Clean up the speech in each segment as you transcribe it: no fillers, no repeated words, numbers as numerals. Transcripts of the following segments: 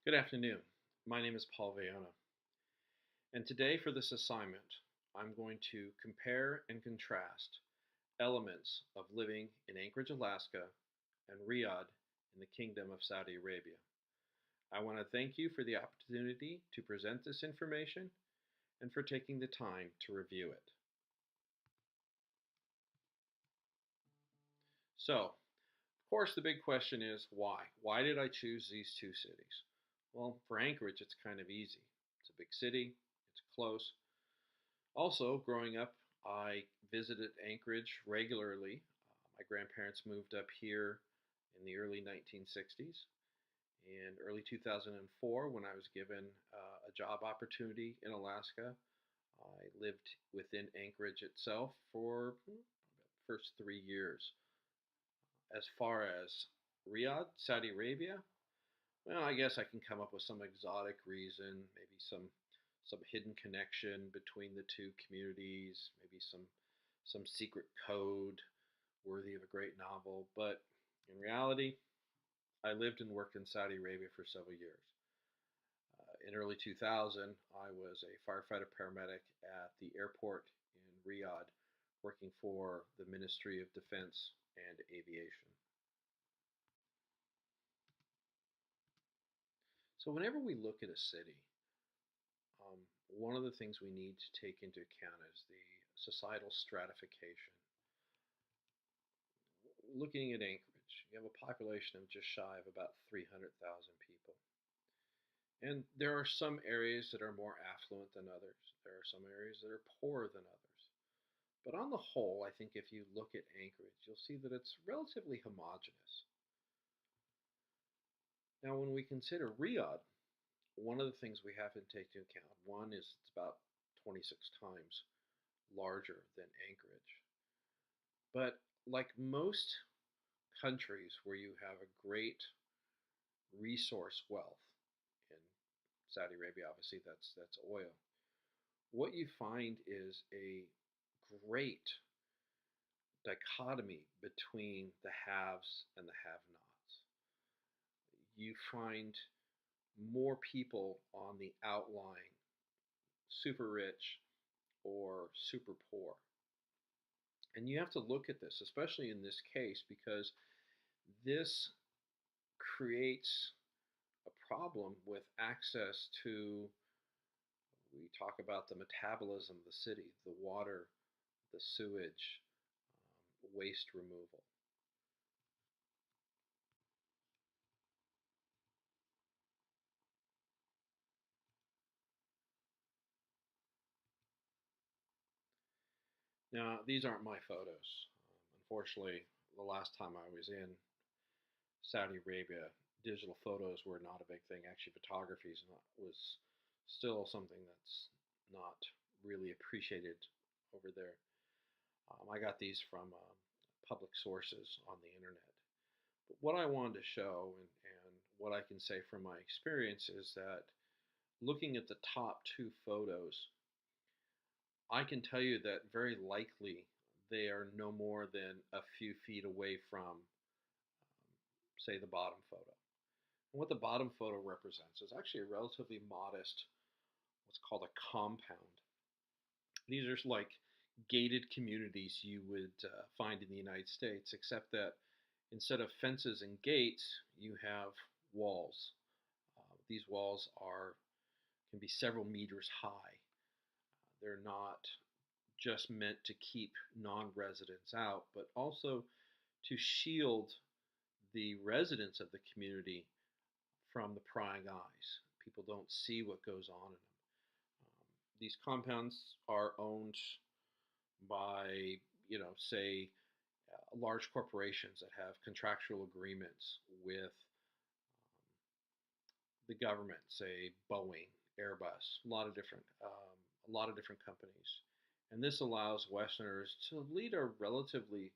Good afternoon. My name is Paul Vaona, and today for this assignment, I'm going to compare and contrast elements of living in Anchorage, Alaska, and Riyadh in the Kingdom of Saudi Arabia. I want to thank you for the opportunity to present this information and for taking the time to review it. So, of course, the big question is why? Why did I choose these two cities? Well, for Anchorage, it's kind of easy. It's a big city, it's close. Also, growing up, I visited Anchorage regularly. My grandparents moved up here in the early 1960s. In early 2004, when I was given a job opportunity in Alaska, I lived within Anchorage itself for the first 3 years. As far as Riyadh, Saudi Arabia, well, I guess I can come up with some exotic reason, maybe some hidden connection between the two communities, maybe some secret code worthy of a great novel. But in reality, I lived and worked in Saudi Arabia for several years. In early 2000, I was a firefighter paramedic at the airport in Riyadh, working for the Ministry of Defense and Aviation. So, whenever we look at a city, one of the things we need to take into account is the societal stratification. Looking at Anchorage, you have a population of just shy of about 300,000 people. And there are some areas that are more affluent than others. There are some areas that are poorer than others. But on the whole, I think if you look at Anchorage, you'll see that it's relatively homogenous. Now, when we consider Riyadh, one of the things we have to take into account, one is it's about 26 times larger than Anchorage. But like most countries where you have a great resource wealth, in Saudi Arabia, obviously that's oil. What you find is a great dichotomy between the haves and the have-nots. You find more people on the outlying, super rich or super poor. And you have to look at this, especially in this case, because this creates a problem with access to, we talk about the metabolism of the city, the water, the sewage, waste removal. Now, these aren't my photos. Unfortunately, the last time I was in Saudi Arabia, digital photos were not a big thing. Actually, photography was still something that's not really appreciated over there. I got these from public sources on the internet. But what I wanted to show, and what I can say from my experience, is that looking at the top two photos, I can tell you that very likely they are no more than a few feet away from, say, the bottom photo. And what the bottom photo represents is actually a relatively modest, what's called a compound. These are like gated communities you would find in the United States, except that instead of fences and gates, you have walls. These walls can be several meters high. They're not just meant to keep non-residents out, but also to shield the residents of the community from the prying eyes. People don't see what goes on in them. These compounds are owned by, say, large corporations that have contractual agreements with the government, say Boeing, Airbus, a lot of different companies, and this allows Westerners to lead a relatively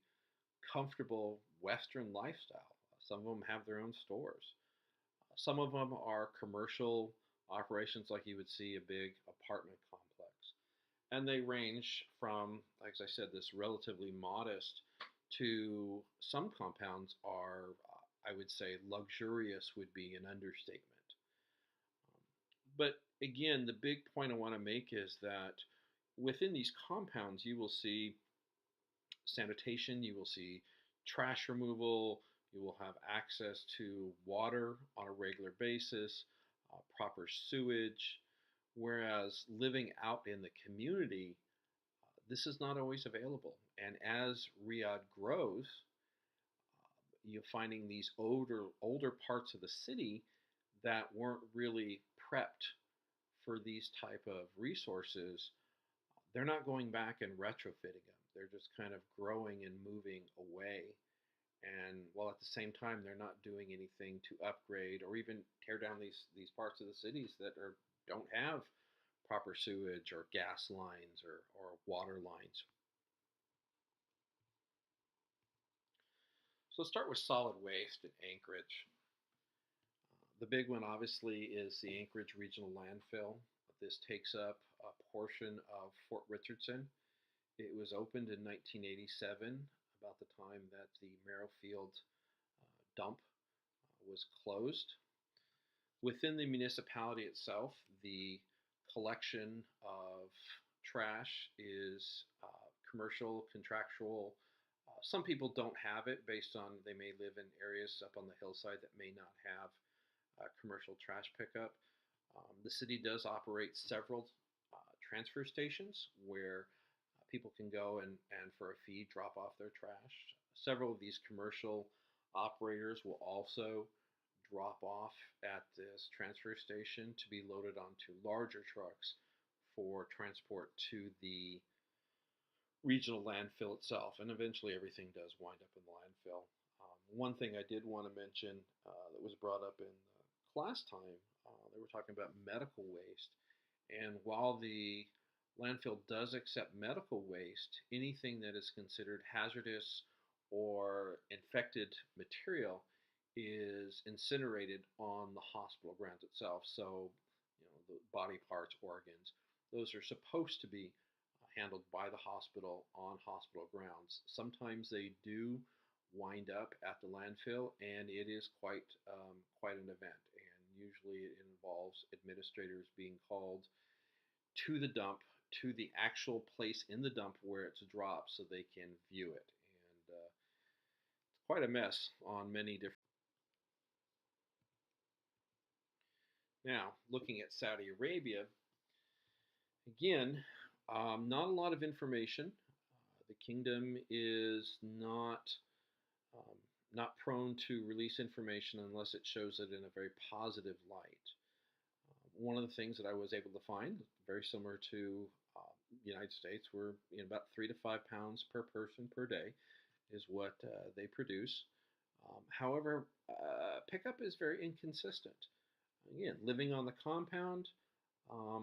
comfortable Western lifestyle. Some of them have their own stores. Some of them are commercial operations, like you would see a big apartment complex. And they range from, like I said, this relatively modest to some compounds are, I would say, luxurious would be an understatement. But again, the big point I want to make is that within these compounds, you will see sanitation, you will see trash removal, you will have access to water on a regular basis, proper sewage. Whereas living out in the community, this is not always available. And as Riyadh grows, you're finding these older parts of the city that weren't really prepped for these type of resources. They're not going back and retrofitting them. They're just kind of growing and moving away. And while at the same time they're not doing anything to upgrade or even tear down these parts of the cities that don't have proper sewage or gas lines or water lines. So let's start with solid waste in Anchorage. The big one, obviously, is the Anchorage Regional Landfill. This takes up a portion of Fort Richardson. It was opened in 1987, about the time that the Merrifield dump was closed. Within the municipality itself, the collection of trash is commercial, contractual. Some people don't have it based on they may live in areas up on the hillside that may not have commercial trash pickup. The city does operate several transfer stations where people can go and for a fee drop off their trash. Several of these commercial operators will also drop off at this transfer station to be loaded onto larger trucks for transport to the regional landfill itself, and eventually everything does wind up in the landfill. One thing I did want to mention that was brought up in the class time, they were talking about medical waste, and while the landfill does accept medical waste, anything that is considered hazardous or infected material is incinerated on the hospital grounds itself. So, the body parts, organs, those are supposed to be handled by the hospital on hospital grounds. Sometimes they do wind up at the landfill, and it is quite an event. And usually it involves administrators being called to the dump, to the actual place in the dump where it's dropped, so they can view it. And it's quite a mess on many different. Now, looking at Saudi Arabia, again, not a lot of information. The kingdom is um, not prone to release information unless it shows it in a very positive light. One of the things that I was able to find, very similar to the United States, were about 3 to 5 pounds per person per day is what they produce. However, pickup is very inconsistent. Again, living on the compound,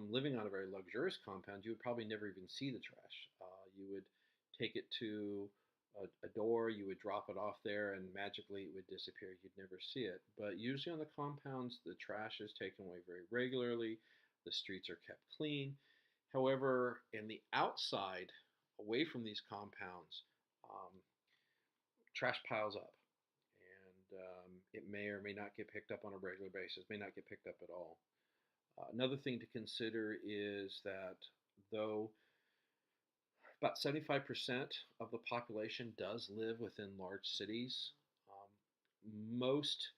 living on a very luxurious compound, you would probably never even see the trash. You would take it to a door, you would drop it off there, and magically it would disappear. You'd never see it. But usually on the compounds, the trash is taken away very regularly. The streets are kept clean. However, in the outside, away from these compounds, trash piles up. And it may or may not get picked up on a regular basis, may not get picked up at all. Another thing to consider is that though about 75% of the population does live within large cities, most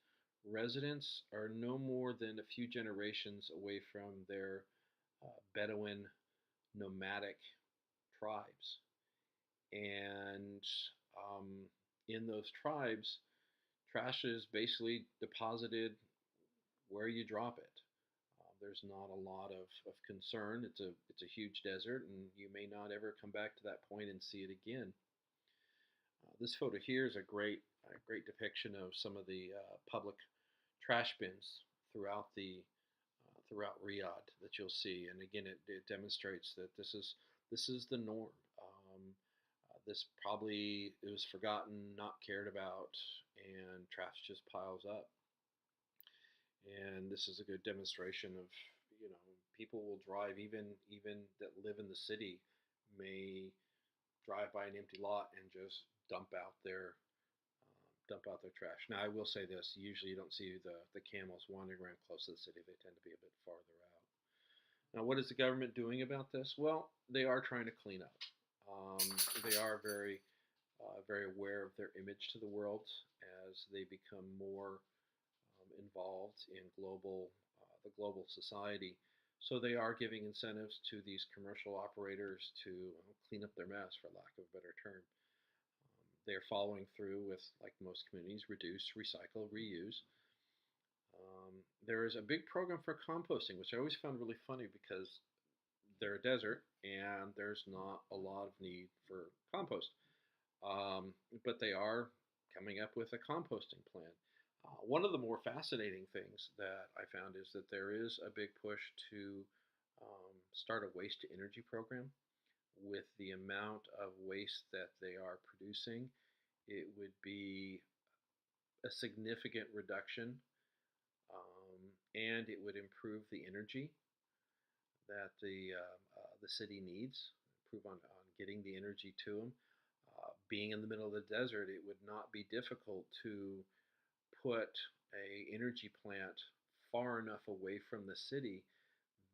residents are no more than a few generations away from their Bedouin nomadic tribes. And in those tribes, trash is basically deposited where you drop it. There's not a lot of concern. It's a huge desert, and you may not ever come back to that point and see it again. This photo here is a great depiction of some of the public trash bins throughout Riyadh that you'll see. And again, it demonstrates that this is the norm. This probably it was forgotten, not cared about, and trash just piles up. And this is a good demonstration of, people will drive, even that live in the city may drive by an empty lot and just dump out their trash. Now I will say this: usually you don't see the camels wandering around close to the city; they tend to be a bit farther out. Now, what is the government doing about this? Well, they are trying to clean up. Um, they are very aware of their image to the world as they become more involved in the global society. So they are giving incentives to these commercial operators to clean up their mess, for lack of a better term. They are following through with, like most communities, reduce, recycle, reuse. There is a big program for composting, which I always found really funny because they're a desert and there's not a lot of need for compost. But they are coming up with a composting plan. One of the more fascinating things that I found is that there is a big push to start a waste to energy program. With the amount of waste that they are producing, it would be a significant reduction, and it would improve the energy that the city needs, improve on getting the energy to them. Being in the middle of the desert, it would not be difficult to put a energy plant far enough away from the city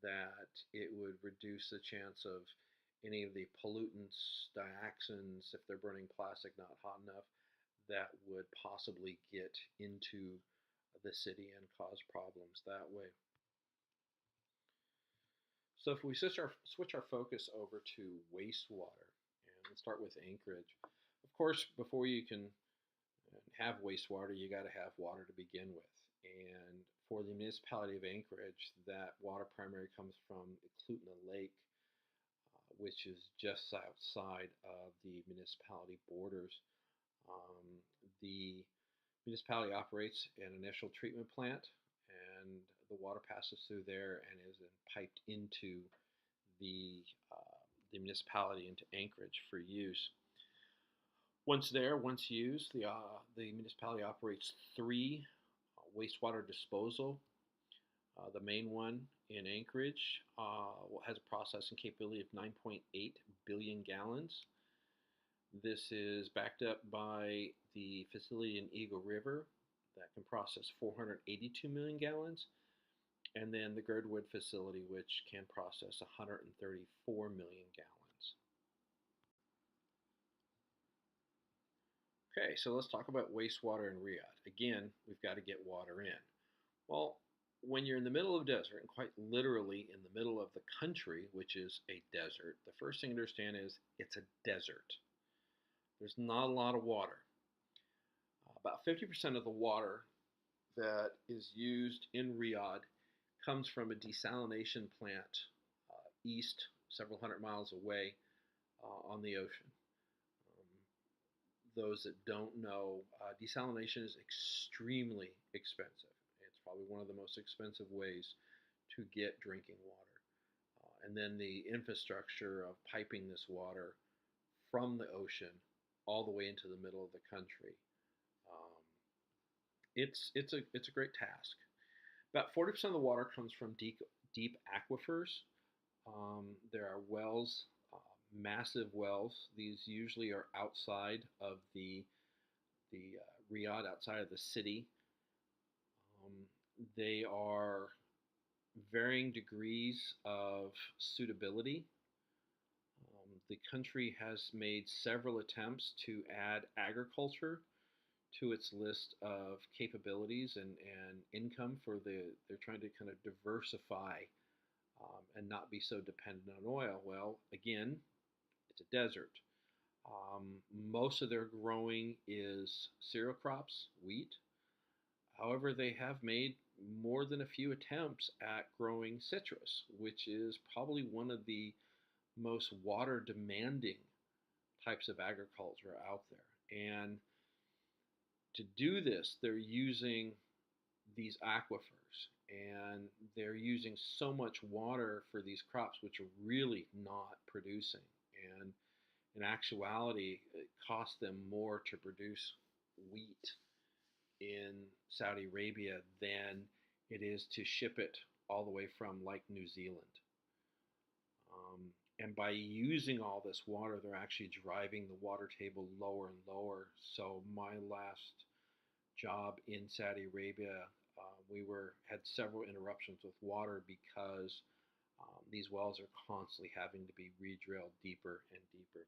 that it would reduce the chance of any of the pollutants, dioxins, if they're burning plastic not hot enough, that would possibly get into the city and cause problems that way. So if we switch our focus over to wastewater, and let's start with Anchorage. Of course, before you can have wastewater, you got to have water to begin with. And for the municipality of Anchorage, that water primarily comes from Eklutna Lake, which is just outside of the municipality borders. Um, the municipality operates an initial treatment plant, and the water passes through there and is then piped into the the municipality, into Anchorage for use. Once there, once used, the municipality operates three wastewater disposal. The main one in Anchorage has a processing capability of 9.8 billion gallons. This is backed up by the facility in Eagle River that can process 482 million gallons, and then the Girdwood facility, which can process 134 million gallons. Okay, so let's talk about wastewater in Riyadh. Again, we've got to get water in. Well, when you're in the middle of the desert, and quite literally in the middle of the country, which is a desert, the first thing to understand is it's a desert. There's not a lot of water. About 50% of the water that is used in Riyadh comes from a desalination plant east, several hundred miles away on the ocean. Those that don't know, desalination is extremely expensive. It's probably one of the most expensive ways to get drinking water. And then the infrastructure of piping this water from the ocean all the way into the middle of the country. Um, it's a great task. About 40% of the water comes from deep aquifers. There are wells, massive wells. These usually are outside of the Riyadh, outside of the city. Um, they are varying degrees of suitability. The country has made several attempts to add agriculture to its list of capabilities and income for they're trying to kind of diversify and not be so dependent on oil. Well, again, it's a desert. Most of their growing is cereal crops, wheat. However, they have made more than a few attempts at growing citrus, which is probably one of the most water demanding types of agriculture out there. And to do this, they're using these aquifers and they're using so much water for these crops, which are really not producing. And in actuality, it costs them more to produce wheat in Saudi Arabia than it is to ship it all the way from like New Zealand. And by using all this water, they're actually driving the water table lower and lower. So my last job in Saudi Arabia, we had several interruptions with water because These wells are constantly having to be re-drilled deeper and deeper.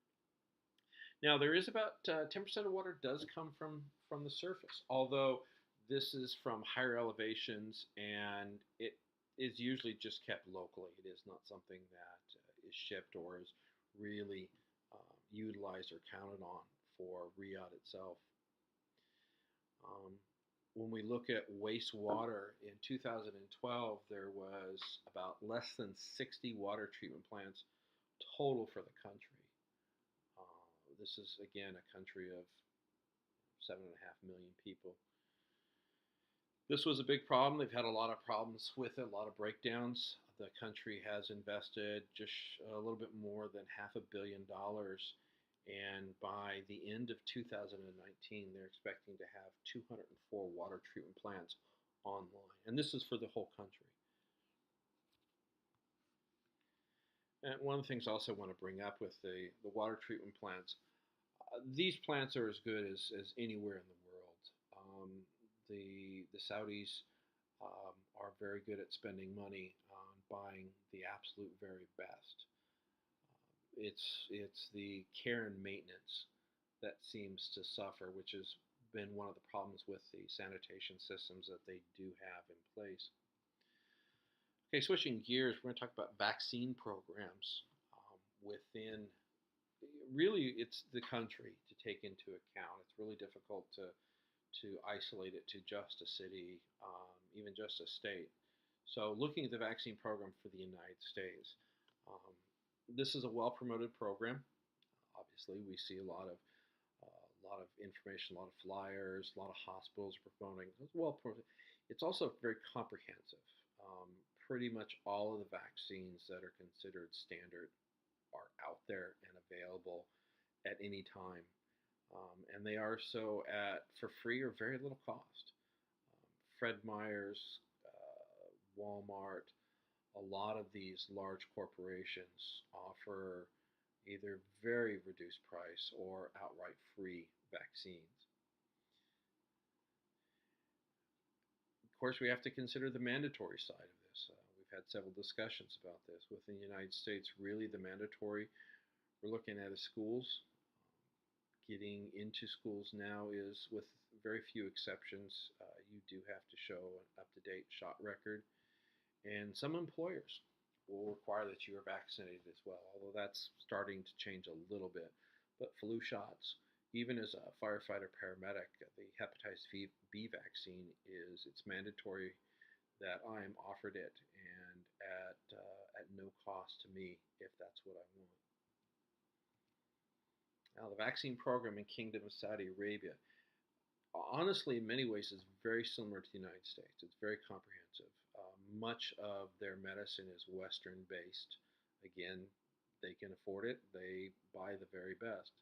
Now there is about 10% of water does come from the surface, although this is from higher elevations and it is usually just kept locally. It is not something that is shipped or is really utilized or counted on for Riyadh itself. Um, when we look at wastewater in 2012, there was about less than 60 water treatment plants total for the country. This is again a country of 7.5 million people. This was a big problem. They've had a lot of problems with it, a lot of breakdowns. The country has invested just a little bit more than $500 million, and by the end of 2019, they're expecting to have 204 water treatment plants online. And this is for the whole country. And one of the things I also want to bring up with the water treatment plants, these plants are as good as anywhere in the world. The Saudis are very good at spending money on buying the absolute very best. It's the care and maintenance that seems to suffer, which has been one of the problems with the sanitation systems that they do have in place. Okay, switching gears, we're going to talk about vaccine programs within. Really, it's the country to take into account. It's really difficult to isolate it to just a city, even just a state. So, looking at the vaccine program for the United States, um, this is a well-promoted program. Obviously, we see a lot of information, a lot of flyers, a lot of hospitals promoting. It's well promoted. It's also very comprehensive. Pretty much all of the vaccines that are considered standard are out there and available at any time. And they are so at for free or very little cost. Fred Meyer's, Walmart, a lot of these large corporations offer either very reduced price or outright free vaccines. Of course, we have to consider the mandatory side of this. We've had several discussions about this. Within the United States, really the mandatory, we're looking at schools. Getting into schools now is, with very few exceptions, you do have to show an up-to-date shot record. And some employers will require that you are vaccinated as well, although that's starting to change a little bit. But flu shots, even as a firefighter paramedic, the hepatitis B vaccine it's mandatory that I am offered it, and at no cost to me if that's what I want. Now, the vaccine program in Kingdom of Saudi Arabia, honestly, in many ways, is very similar to the United States. It's very comprehensive. Much of their medicine is Western based. Again, they can afford it. They buy the very best.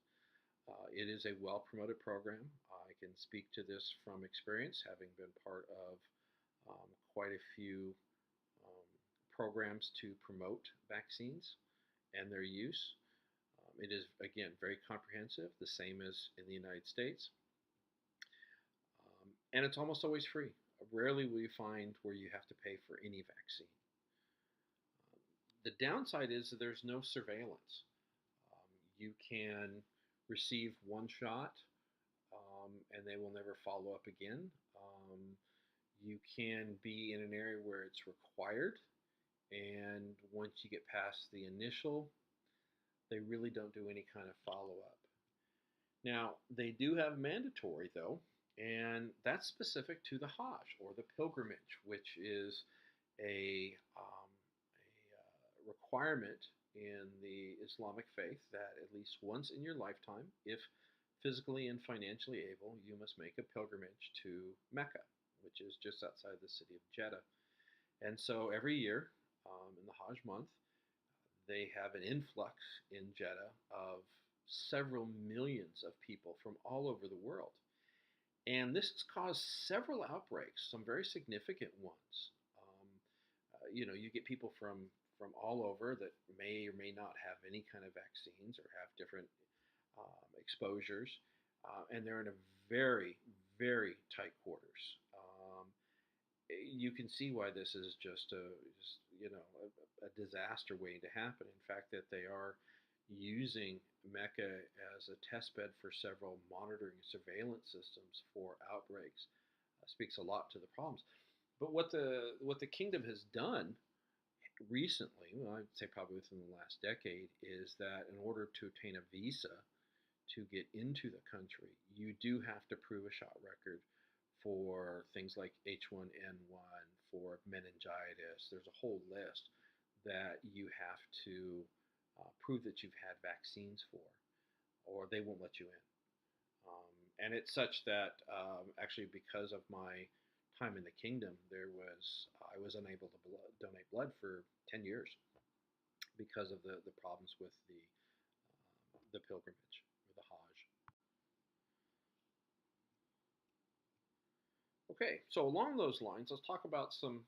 It is a well promoted program. I can speak to this from experience, having been part of quite a few um, programs to promote vaccines and their use. It is, again, very comprehensive, the same as in the United States. And it's almost always free. Rarely will you find where you have to pay for any vaccine. The downside is that there's no surveillance. You can receive one shot and they will never follow up again. You can be in an area where it's required, and once you get past the initial, they really don't do any kind of follow up. Now, they do have mandatory, though, and that's specific to the Hajj, or the pilgrimage, which is a requirement in the Islamic faith that at least once in your lifetime, if physically and financially able, you must make a pilgrimage to Mecca, which is just outside the city of Jeddah. And so every year in the Hajj month, they have an influx in Jeddah of several millions of people from all over the world. And this has caused several outbreaks, some very significant ones. You get people from all over that may or may not have any kind of vaccines or have different exposures, and they're in a very, very tight quarters. You can see why this is just a disaster waiting to happen. In fact, that they are using Mecca as a test bed for several monitoring and surveillance systems for outbreaks. Speaks a lot to the problems. But what the kingdom has done recently, well, I'd say probably within the last decade, is that in order to obtain a visa to get into the country, you do have to prove a shot record for things like H1N1, for meningitis. There's a whole list that you have to prove that you've had vaccines for, or they won't let you in. And it's such that actually, because of my time in the kingdom, I was unable to donate blood for 10 years because of the problems with the pilgrimage or the Hajj. Okay, so along those lines, let's talk about some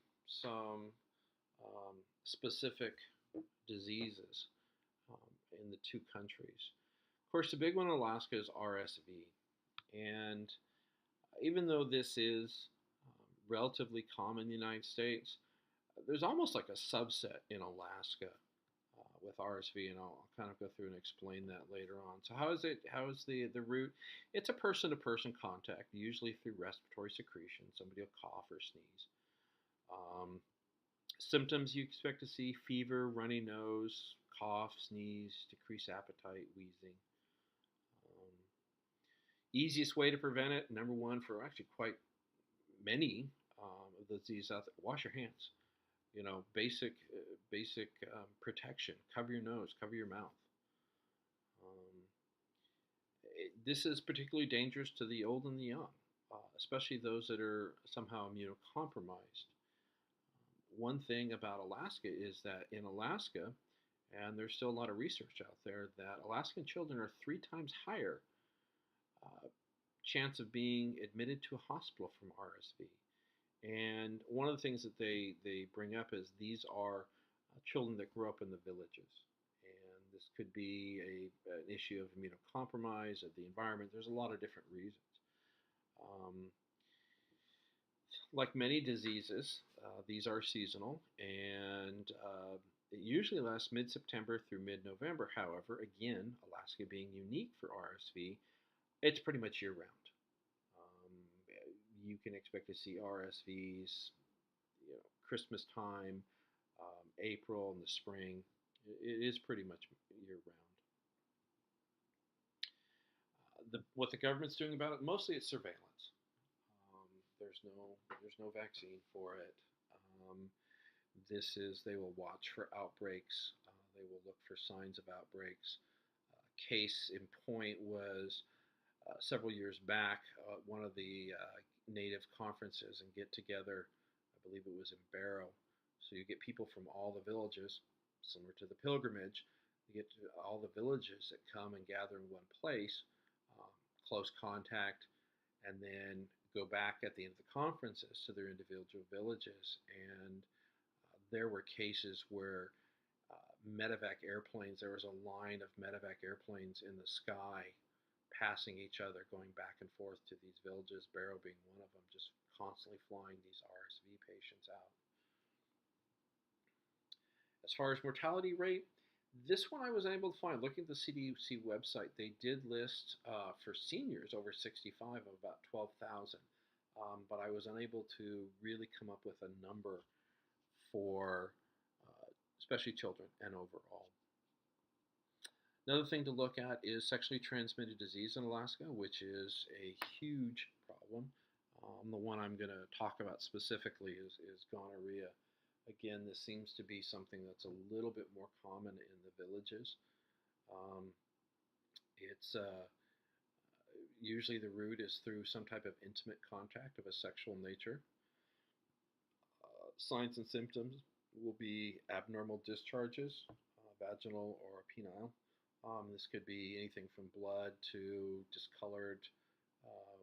specific diseases in the two countries. Of course, the big one in Alaska is RSV, and even though this is relatively common in the United States, there's almost like a subset in Alaska with RSV, and I'll kind of go through and explain that later on. So how is it? How is the route? It's a person-to-person contact, usually through respiratory secretion. Somebody will cough or sneeze. Um, Symptoms you expect to see: fever, runny nose, cough, sneeze, decreased appetite, wheezing. Um, Easiest way to prevent it, number one, for actually quite many of the diseases out there: wash your hands. Basic protection. Cover your nose, cover your mouth. Um, this is particularly dangerous to the old and the young, especially those that are somehow immunocompromised. One thing about Alaska is that in Alaska, and there's still a lot of research out there, that Alaskan children are 3 times higher uh, chance of being admitted to a hospital from RSV. And one of the things that they bring up is these are children that grew up in the villages. And this could be an issue of immunocompromise, of the environment. There's a lot of different reasons. Um, like many diseases, these are seasonal, and it usually lasts mid-September through mid-November. However, again, Alaska being unique for RSV, it's pretty much year-round. Um, you can expect to see RSVs, Christmas time, April, in the spring. It is pretty much year-round. What the government's doing about it, mostly it's surveillance. Um, there's no vaccine for it. Um, they will watch for outbreaks. They will look for signs of outbreaks. Case in point was several years back, one of the native conferences and get together. I believe it was in Barrow. So you get people from all the villages, similar to the pilgrimage. You get all the villages that come and gather in one place, um, close contact, and then go back at the end of the conferences to their individual villages. And there were cases where medevac airplanes, there was a line of medevac airplanes in the sky passing each other, going back and forth to these villages, Barrow being one of them, just constantly flying these RSV patients out. As far as mortality rate, this one I was able to find. Looking at the CDC website, they did list for seniors over 65 of about 12,000, but I was unable to really come up with a number for especially children and overall. Another thing to look at is sexually transmitted disease in Alaska, which is a huge problem. The one I'm going to talk about specifically is gonorrhea. Again, this seems to be something that's a little bit more common in the villages. Um, it's usually the route is through some type of intimate contact of a sexual nature. Signs and symptoms will be abnormal discharges, vaginal or penile. This could be anything from blood to discolored um,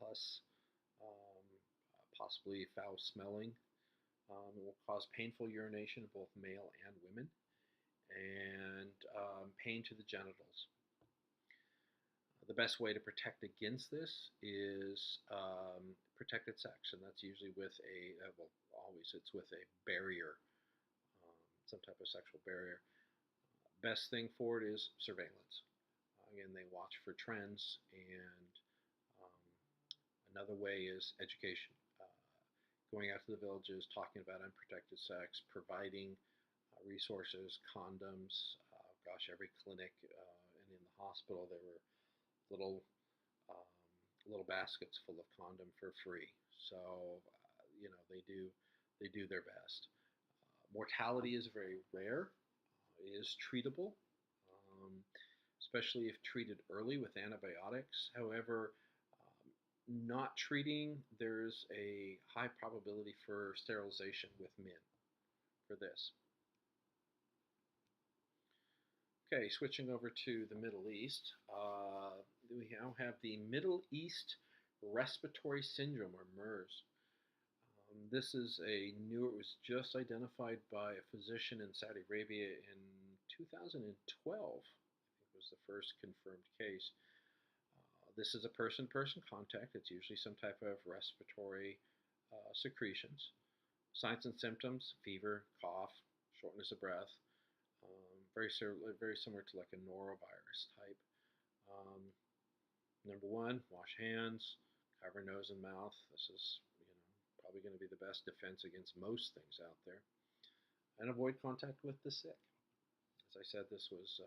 pus, possibly foul smelling. It will cause painful urination in both male and women, and pain to the genitals. The best way to protect against this is protected sex, and that's usually with well, always abnormalities. It's with a barrier, some type of sexual barrier. Best thing for it is surveillance. Again, they watch for trends, and um, another way is education. Going out to the villages, talking about unprotected sex, providing resources, condoms. Gosh, every clinic and in the hospital there were little um, little baskets full of condom for free. So they do their best. Mortality is very rare. It is treatable, um, especially if treated early with antibiotics. However, not treating, there's a high probability for sterilization with men for this. Okay, switching over to the Middle East, we now have the Middle East Respiratory Syndrome, or MERS. This is it was just identified by a physician in Saudi Arabia in 2012. I think was the first confirmed case. This is a person-person contact. It's usually some type of respiratory secretions. Signs and symptoms: fever, cough, shortness of breath. Very similar to like a norovirus type. Um, Number one, wash hands, cover nose and mouth. This is probably going to be the best defense against most things out there. And avoid contact with the sick. As I said, this was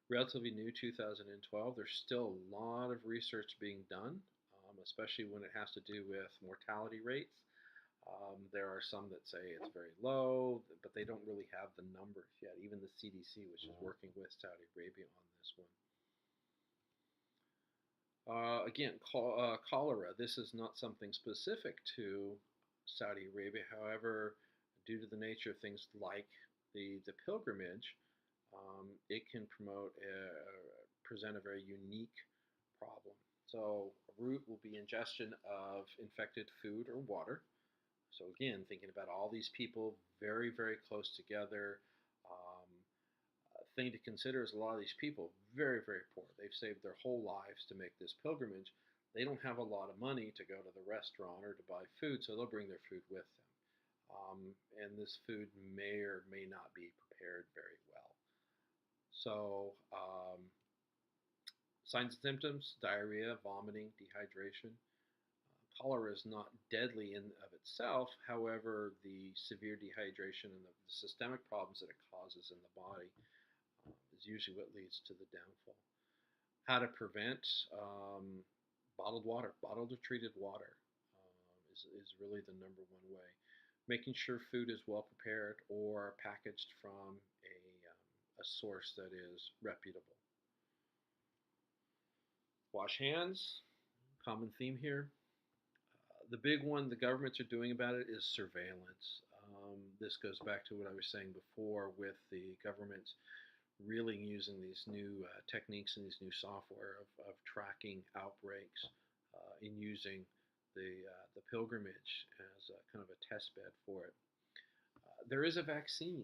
relatively new, 2012. There's still a lot of research being done, especially when it has to do with mortality rates. There are some that say it's very low, but they don't really have the numbers yet. Even the CDC, which is working with Saudi Arabia on this one. Again, cholera. This is not something specific to Saudi Arabia. However, due to the nature of things like the pilgrimage, it can present a very unique problem. So, a root will be ingestion of infected food or water. So again, thinking about all these people very, very close together. Um, Thing to consider is a lot of these people very, very poor. They've saved their whole lives to make this pilgrimage. They don't have a lot of money to go to the restaurant or to buy food, so they'll bring their food with them. And this food may or may not be prepared very well. So signs and symptoms: diarrhea, vomiting, dehydration. Cholera is not deadly in of itself. However, the severe dehydration and the systemic problems that it causes in the body is usually what leads to the downfall. How to prevent: bottled water, bottled or treated water is really the number one way. Making sure food is well prepared or packaged from a source that is reputable. Wash hands, common theme here. The big one the governments are doing about it is surveillance. This goes back to what I was saying before with the governments really using these new techniques and these new software of tracking outbreaks and using the pilgrimage as a kind of a test bed for it. There is a vaccine.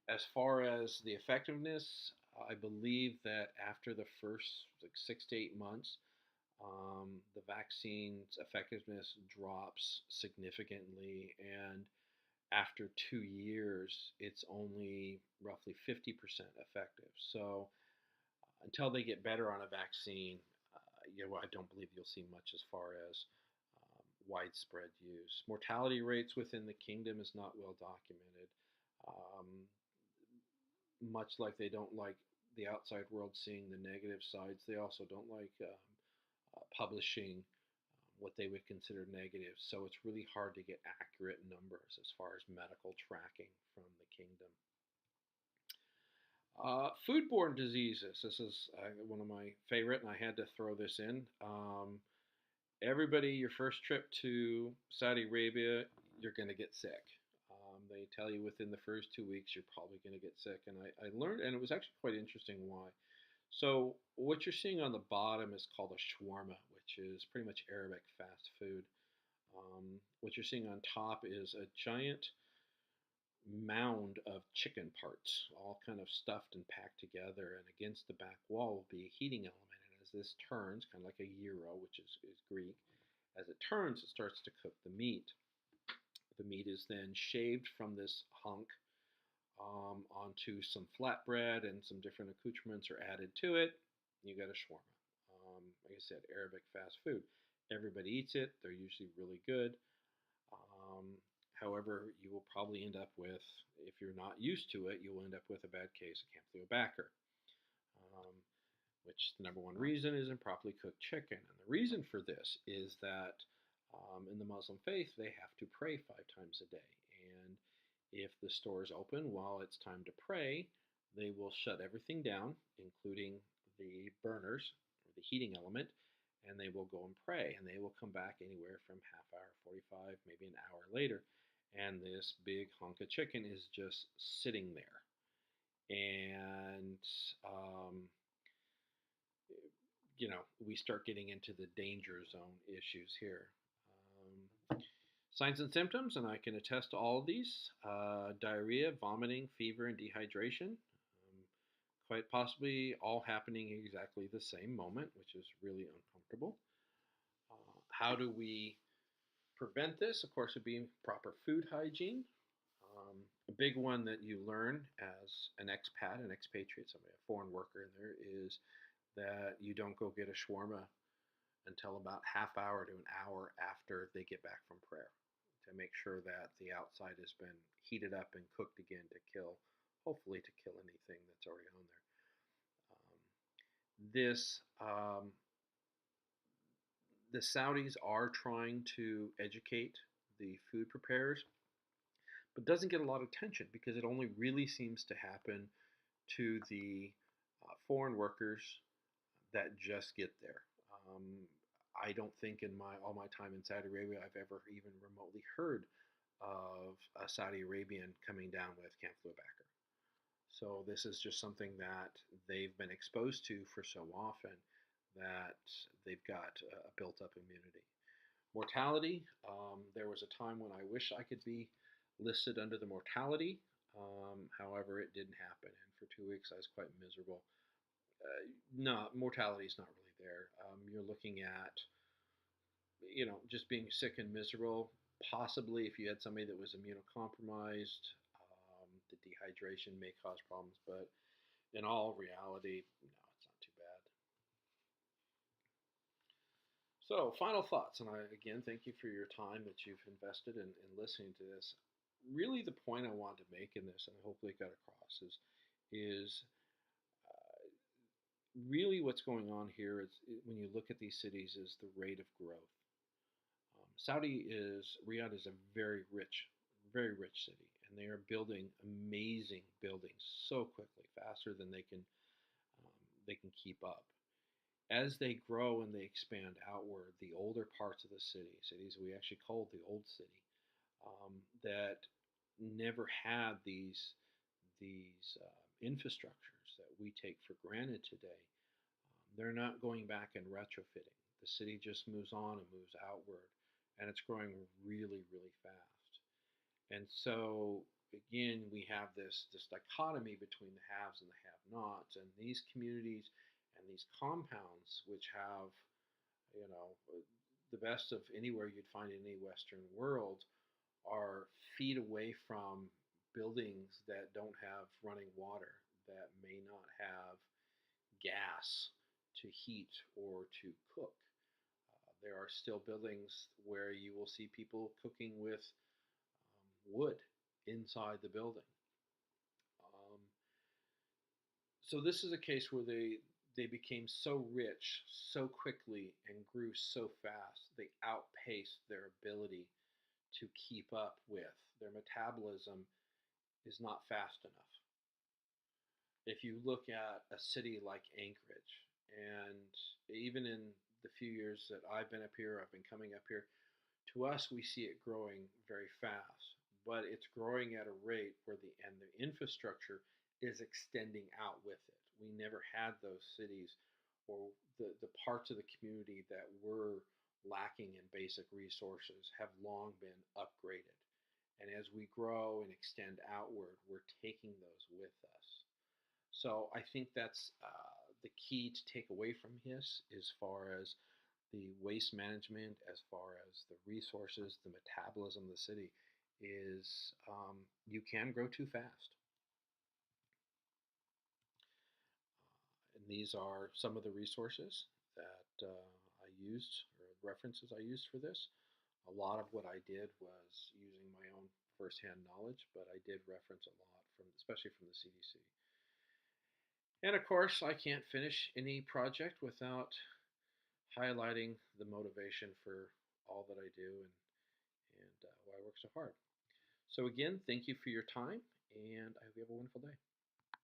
As far as the effectiveness, I believe that after the first like 6 to 8 months, the vaccine's effectiveness drops significantly, and after 2 years, it's only roughly 50% effective. So until they get better on a vaccine, I don't believe you'll see much as far as widespread use. Mortality rates within the kingdom is not well documented. Um, Much like they don't like the outside world seeing the negative sides, they also don't like publishing what they would consider negative. So it's really hard to get accurate numbers as far as medical tracking from the kingdom. Foodborne diseases. This is one of my favorite, and I had to throw this in. Everybody, your first trip to Saudi Arabia, you're going to get sick. They tell you within the first 2 weeks you're probably going to get sick. And I learned, and it was actually quite interesting why. So what you're seeing on the bottom is called a shawarma, which is pretty much Arabic fast food. What you're seeing on top is a giant mound of chicken parts, all kind of stuffed and packed together. And against the back wall will be a heating element. And as this turns, kind of like a gyro, which is Greek, as it turns, it starts to cook the meat. The meat is then shaved from this hunk onto some flatbread, and some different accoutrements are added to it. You got a shawarma. Like I said, Arabic fast food. Everybody eats it. They're usually really good. Um, However, you will probably end up with, if you're not used to it, you will end up with a bad case of Campylobacter, um, which the number one reason is improperly cooked chicken. And the reason for this is that in the Muslim faith, they have to pray 5 times a day. And if the store is open while it's time to pray, they will shut everything down, including the burners or the heating element, and they will go and pray. And they will come back anywhere from half hour, 45, maybe an hour later. And this big hunk of chicken is just sitting there. And we start getting into the danger zone issues here. Signs and symptoms, and I can attest to all of these: diarrhea, vomiting, fever, and dehydration. Quite possibly all happening exactly the same moment, which is really uncomfortable. How do we prevent this? Of course, would be proper food hygiene. A big one that you learn as an expat, an expatriate, somebody, a foreign worker in there, is that you don't go get a shawarma until about half hour to an hour after they get back from prayer, to make sure that the outside has been heated up and cooked again to kill, hopefully to kill anything that's already on there. The Saudis are trying to educate the food preparers, but doesn't get a lot of attention because it only really seems to happen to the foreign workers that just get there. I don't think in all my time in Saudi Arabia I've ever even remotely heard of a Saudi Arabian coming down with Campylobacter. So this is just something that they've been exposed to for so often that they've got a built-up immunity. Mortality, there was a time when I wish I could be listed under the mortality. However, it didn't happen, and for 2 weeks I was quite miserable. No, mortality is not really there. You're looking at, just being sick and miserable. Possibly if you had somebody that was immunocompromised, the dehydration may cause problems, but in all reality, no, it's not too bad. So, final thoughts, and I again thank you for your time that you've invested in listening to this. Really, the point I wanted to make in this, and hopefully it got across, is really what's going on here is, when you look at these cities, is the rate of growth. Riyadh is a very rich city, and they are building amazing buildings so quickly, faster than they can keep up. As they grow and they expand outward, the older parts of the cities we actually called the old city, that never had these infrastructures that we take for granted today, they're not going back and retrofitting. The city just moves on and moves outward, and it's growing really, really fast. And so, again, we have this dichotomy between the haves and the have-nots, and these communities and these compounds, which have, the best of anywhere you'd find in any Western world, are feet away from buildings that don't have running water, that may not have gas to heat or to cook. There are still buildings where you will see people cooking with wood inside the building. So this is a case where they became so rich so quickly and grew so fast, they outpaced their ability to keep up with. Their metabolism is not fast enough. If you look at a city like Anchorage, and even in the few years that I've been up here, I've been coming up here, to us we see it growing very fast, but it's growing at a rate where the infrastructure is extending out with it. We never had those cities, or the parts of the community that were lacking in basic resources have long been upgraded. And as we grow and extend outward, we're taking those with us. So I think that's the key to take away from this, as far as the waste management, as far as the resources, the metabolism of the city, is you can grow too fast. And these are some of the resources that I used, or references I used for this. A lot of what I did was using my own firsthand knowledge, but I did reference a lot from, especially from the CDC. And of course, I can't finish any project without highlighting the motivation for all that I do, and why I work so hard. So again, thank you for your time, and I hope you have a wonderful day.